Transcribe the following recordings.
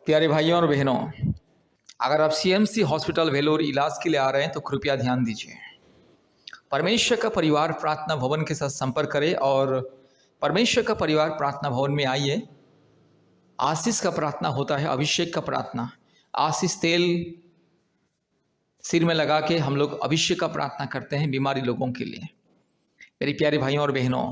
प्यारे भाइयों और बहनों, अगर आप सीएमसी हॉस्पिटल वेलोर इलाज के लिए आ रहे हैं तो कृपया ध्यान दीजिए। परमेश्वर का परिवार प्रार्थना भवन के साथ संपर्क करें और परमेश्वर का परिवार प्रार्थना भवन में आइए। आशीष का प्रार्थना होता है, अभिषेक का प्रार्थना। आशीष तेल सिर में लगा के हम लोग अभिषेक का प्रार्थना करते हैं बीमारी लोगों के लिए। मेरे प्यारे भाइयों और बहनों,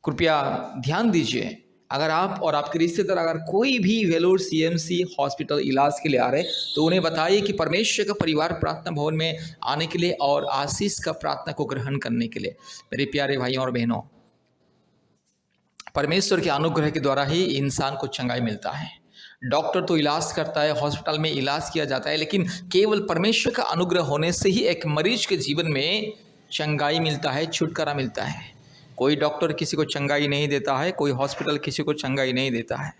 कृपया ध्यान दीजिए। अगर आप और आपके रिश्तेदार अगर कोई भी वेलोर सीएमसी हॉस्पिटल इलाज के लिए आ रहे हैं तो उन्हें बताइए कि परमेश्वर का परिवार प्रार्थना भवन में आने के लिए और आशीष का प्रार्थना को ग्रहण करने के लिए। मेरे प्यारे भाइयों और बहनों, परमेश्वर के अनुग्रह के द्वारा ही इंसान को चंगाई मिलता है। डॉक्टर तो इलाज करता है, हॉस्पिटल में इलाज किया जाता है, लेकिन केवल परमेश्वर का अनुग्रह होने से ही एक मरीज के जीवन में चंगाई मिलता है, छुटकारा मिलता है। कोई डॉक्टर किसी को चंगाई नहीं देता है, कोई हॉस्पिटल किसी को चंगाई नहीं देता है।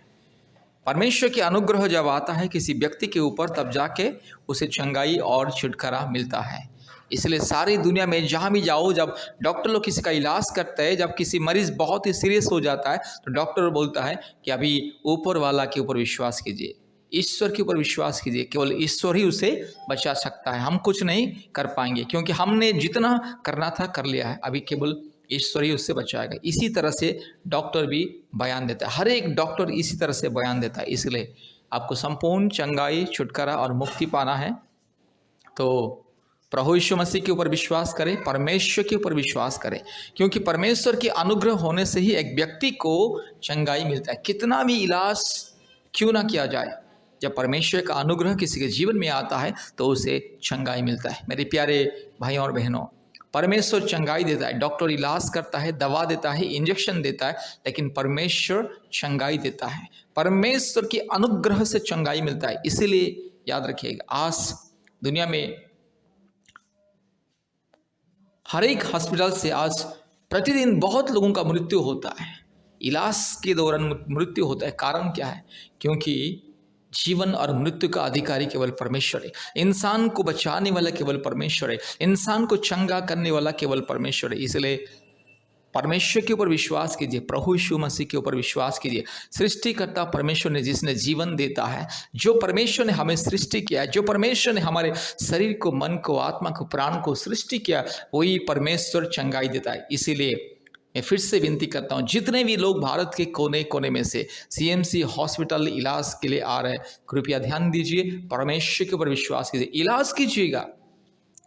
परमेश्वर के अनुग्रह जब आता है किसी व्यक्ति के ऊपर, तब जाके उसे चंगाई और छुटकारा मिलता है। इसलिए सारी दुनिया में जहाँ भी जाओ, जब डॉक्टर लोग किसी का इलाज करते हैं, जब किसी मरीज बहुत ही सीरियस हो जाता है तो डॉक्टर बोलता है कि अभी ऊपर वाला के ऊपर विश्वास कीजिए, ईश्वर के ऊपर विश्वास कीजिए। केवल ईश्वर ही उसे बचा सकता है, हम कुछ नहीं कर पाएंगे, क्योंकि हमने जितना करना था कर लिया है, अभी केवल ईश्वर ही उससे बचाएगा। इसी तरह से डॉक्टर भी बयान देता है, हर एक डॉक्टर इसी तरह से बयान देता है। इसलिए आपको संपूर्ण चंगाई, छुटकारा और मुक्ति पाना है तो प्रभु यीशु मसीह के ऊपर विश्वास करें, परमेश्वर के ऊपर विश्वास करें, क्योंकि परमेश्वर के अनुग्रह होने से ही एक व्यक्ति को चंगाई मिलता है। कितना भी इलाज क्यों ना किया जाए, जब परमेश्वर का अनुग्रह किसी के जीवन में आता है तो उसे चंगाई मिलता है। मेरे प्यारे भाइयों और बहनों, परमेश्वर चंगाई देता है। डॉक्टर इलाज करता है, दवा देता है, इंजेक्शन देता है, लेकिन परमेश्वर चंगाई देता है। परमेश्वर के अनुग्रह से चंगाई मिलता है। इसीलिए याद रखिएगा, आज दुनिया में हर एक हॉस्पिटल से आज प्रतिदिन बहुत लोगों का मृत्यु होता है, इलाज के दौरान मृत्यु होता है। कारण क्या है? क्योंकि जीवन और मृत्यु का अधिकारी केवल परमेश्वर है। इंसान को बचाने वाला केवल परमेश्वर है, इंसान को चंगा करने वाला केवल परमेश्वर है। इसलिए परमेश्वर के ऊपर विश्वास कीजिए, प्रभु यीशु मसीह के ऊपर विश्वास कीजिए। सृष्टिकर्ता परमेश्वर ने, जिसने जीवन देता है, जो परमेश्वर ने हमें सृष्टि किया है, जो परमेश्वर ने हमारे शरीर को, मन को, आत्मा को, प्राण को सृष्टि किया, वही परमेश्वर चंगाई देता है। इसीलिए मैं फिर से विनती करता हूँ, जितने भी लोग भारत के कोने कोने में से सीएमसी हॉस्पिटल इलाज के लिए आ रहे हैं, कृपया ध्यान दीजिए, परमेश्वर के ऊपर विश्वास कीजिए। इलाज कीजिएगा,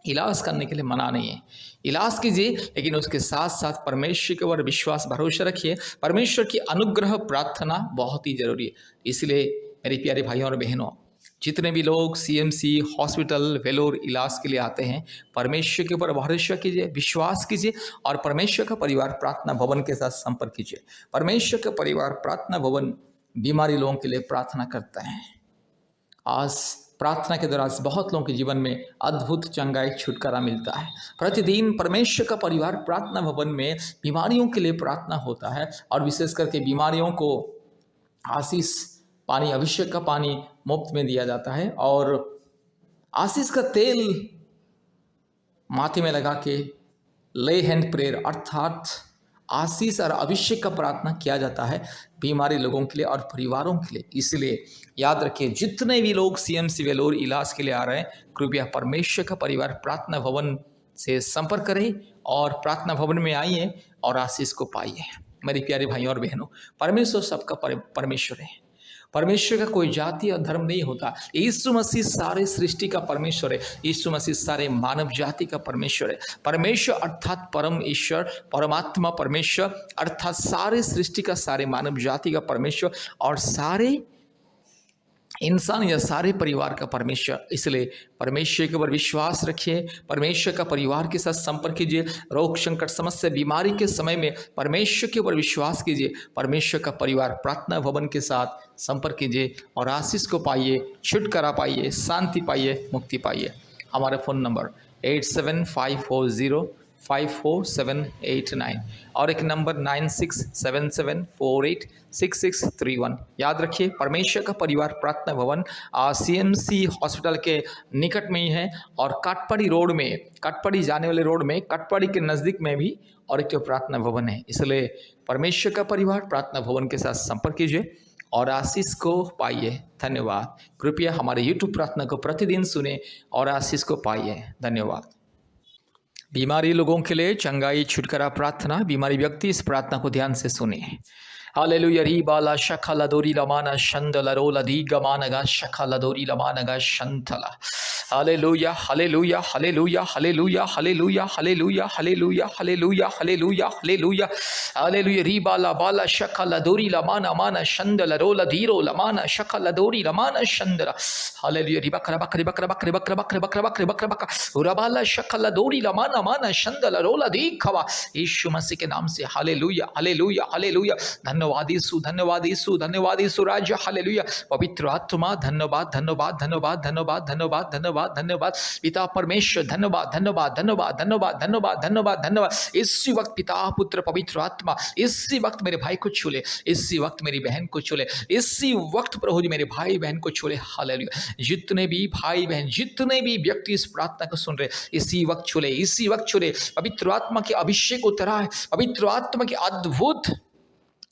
इलाज करने के लिए मना नहीं है, इलाज कीजिए, लेकिन उसके साथ साथ परमेश्वर के ऊपर विश्वास, भरोसा रखिए। परमेश्वर की अनुग्रह प्रार्थना बहुत ही जरूरी है। इसलिए मेरे प्यारे भाइयों और बहनों, जितने भी लोग सीएमसी हॉस्पिटल वेलोर इलाज के लिए आते हैं, परमेश्वर के ऊपर भरोसा कीजिए, विश्वास कीजिए और परमेश्वर का परिवार प्रार्थना भवन के साथ संपर्क कीजिए। परमेश्वर का परिवार प्रार्थना भवन बीमारी लोगों के लिए प्रार्थना करता है। आज प्रार्थना के दौरान बहुत लोगों के जीवन में अद्भुत चंगाई, छुटकारा मिलता है। प्रतिदिन परमेश्वर का परिवार प्रार्थना भवन में बीमारियों के लिए प्रार्थना होता है और विशेष करके बीमारियों को आशीष पानी, अभिषेक का पानी मुफ्त में दिया जाता है और आशीष का तेल माथे में लगा के ले हैंड प्रेयर अर्थात आशीष और अभिषेक का प्रार्थना किया जाता है बीमारी लोगों के लिए और परिवारों के लिए। इसलिए याद रखिए, जितने भी लोग सीएमसी वेलोर इलाज के लिए आ रहे हैं, कृपया परमेश्वर का परिवार प्रार्थना भवन से संपर्क करें और प्रार्थना भवन में आइए और आशीष को पाइए। मेरे प्यारे भाइयों और बहनों, परमेश्वर सबका परमेश्वर है। परमेश्वर का कोई जाति और धर्म नहीं होता। यीशु मसीह सारे सृष्टि का परमेश्वर है। यीशु मसीह सारे मानव जाति का परमेश्वर है। परमेश्वर अर्थात परम ईश्वर, परमात्मा परमेश्वर अर्थात सारे सृष्टि का, सारे मानव जाति का परमेश्वर और सारे इंसान या सारे परिवार का परमेश्वर। इसलिए परमेश्वर के ऊपर विश्वास रखिए, परमेश्वर का परिवार के साथ संपर्क कीजिए। रोग, संकट, समस्या, बीमारी के समय में परमेश्वर के ऊपर विश्वास कीजिए। परमेश्वर का परिवार प्रार्थना भवन के साथ संपर्क कीजिए और आशीष को पाइए, छुटकारा पाइए, शांति पाइए, मुक्ति पाइए। हमारा फ़ोन नंबर 8754054789 और एक नंबर 9677486631। याद रखिए, परमेश्वर का परिवार प्रार्थना भवन सीएमसी हॉस्पिटल के निकट में ही है और काटपड़ी रोड में, काटपड़ी जाने वाले रोड में, काटपड़ी के नज़दीक में भी और एक प्रार्थना भवन है। इसलिए परमेश्वर का परिवार प्रार्थना भवन के साथ संपर्क कीजिए और आशीष को पाइए। धन्यवाद। कृपया हमारे YouTube प्रार्थना को प्रतिदिन सुने और आशीष को पाइए। धन्यवाद। बीमारी लोगों के लिए चंगाई छुटकारा प्रार्थना। बीमारी व्यक्ति इस प्रार्थना को ध्यान से सुने। हालेलुया री बाला शखला दोरी लमाना शंदला रोला दी गमानगा शखला दोरी लमानगा शंतला। Hallelujah hallelujah hallelujah hallelujah hallelujah hallelujah hallelujah hallelujah hallelujah hallelujah hallelujah री बाला बाला शखला दोरी लमाना माना शंदला रोला धीरो लमाना शखला दोरी लमाना शंदला। हालेलुया री बकरा बकरी बकरा बकरी बकरा बकरी बकरा बकरी बकरा बकरा उराबाला शखला दोरी लमाना माना शंदला रोला दी खवा। यीशु मसीह के नाम से हालेलुया हालेलुया हालेलुया। धन्यवाद यीशु, धन्यवाद यीशु, धन्यवाद यीशु राजा। हालेलुया। पवित्र आत्मा धन्यवाद धन्यवाद धन्यवाद धन्यवाद धन्यवाद धन्यवाद धन्यवाद। पिता परमेश्वर धन्यवाद धन्यवाद धन्यवाद धन्यवाद धन्यवाद धन्यवाद धन्यवाद। इसी वक्त पिता पुत्र पवित्र आत्मा इसी वक्त मेरे भाई को छू ले, इसी वक्त मेरी बहन को छू ले, इसी वक्त प्रभु जी मेरे भाई बहन को छू ले। हालेलुया। जितने भी भाई बहन, जितने भी व्यक्ति इस प्रार्थना को सुन रहे, इसी वक्त छू ले, इसी वक्त छू ले। पवित्र आत्मा के अभिषेक उतरा है, पवित्र आत्मा के अद्भुत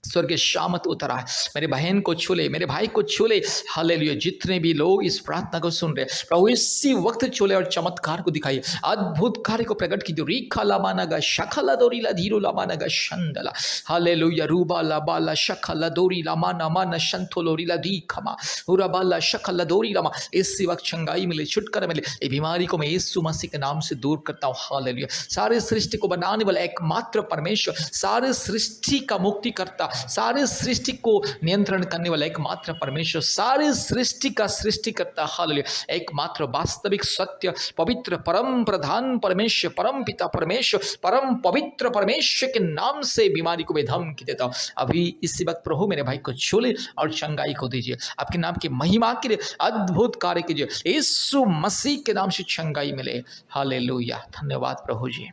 स्वर्ग शामत उतरा है। मेरे बहन को छूले, मेरे भाई को छूले। हालेलुया। जितने भी लोग इस प्रार्थना को सुन रहे, प्रभु इसी वक्त छूले और चमत्कार को दिखाइए, अद्भुत कार्य को प्रकट कीजिए। रीखा लामानगा शखला दोरी ला धीरो लामानगा शंदला। हालेलुया। रूबा ला बाला शखला दोरी लामाना माना शंथोलोरी ला दी खमा उराबाला शखला दोरी लामा। इसी वक्त चंगाई मिले, छुटकारा मिले। ये बीमारी को मैं यीशु मसीह के नाम से दूर करता हूँ। हालेलुया। सारे सृष्टि को बनाने वाला एकमात्र परमेश्वर, सारे सृष्टि का मुक्ति करता, सारे सृष्टि को नियंत्रण करने वाला एकमात्र परमेश्वर, सारे सृष्टि का सृष्टि करता। हालेलुया। एकमात्र वास्तविक सत्य पवित्र परम प्रधान परमेश्वर, परम पिता परमेश्वर, परम पवित्र परमेश्वर के नाम से बीमारी को मैं धमकी देता हूँ। अभी इसी वक्त प्रभु मेरे भाई को छूले और चंगाई को दीजिए। आपके नाम की महिमा के लिए अद्भुत कार्य कीजिए। यीशु मसीह के नाम से चंगाई मिले। हालेलुया। धन्यवाद प्रभु जी,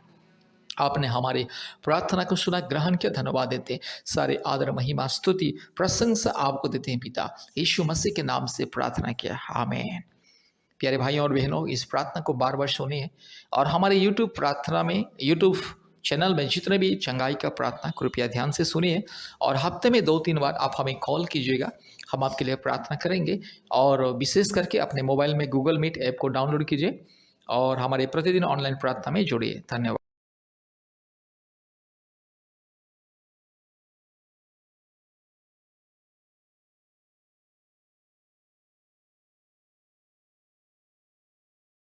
आपने हमारे प्रार्थना को सुना, ग्रहण किया। धन्यवाद देते हैं। सारे आदर महिमा स्तुति प्रशंसा आपको देते हैं पिता। यीशु मसीह के नाम से प्रार्थना किया, आमीन। प्यारे भाइयों और बहनों, इस प्रार्थना को बार बार सुनिए और हमारे YouTube प्रार्थना में, YouTube चैनल में जितने भी चंगाई का प्रार्थना कृपया ध्यान से सुनिए और हफ्ते में 2-3 बार आप हमें कॉल कीजिएगा, हम आपके लिए प्रार्थना करेंगे। और विशेष करके अपने मोबाइल में Google Meet ऐप को डाउनलोड कीजिए और हमारे प्रतिदिन ऑनलाइन प्रार्थना में जुड़िए। धन्यवाद।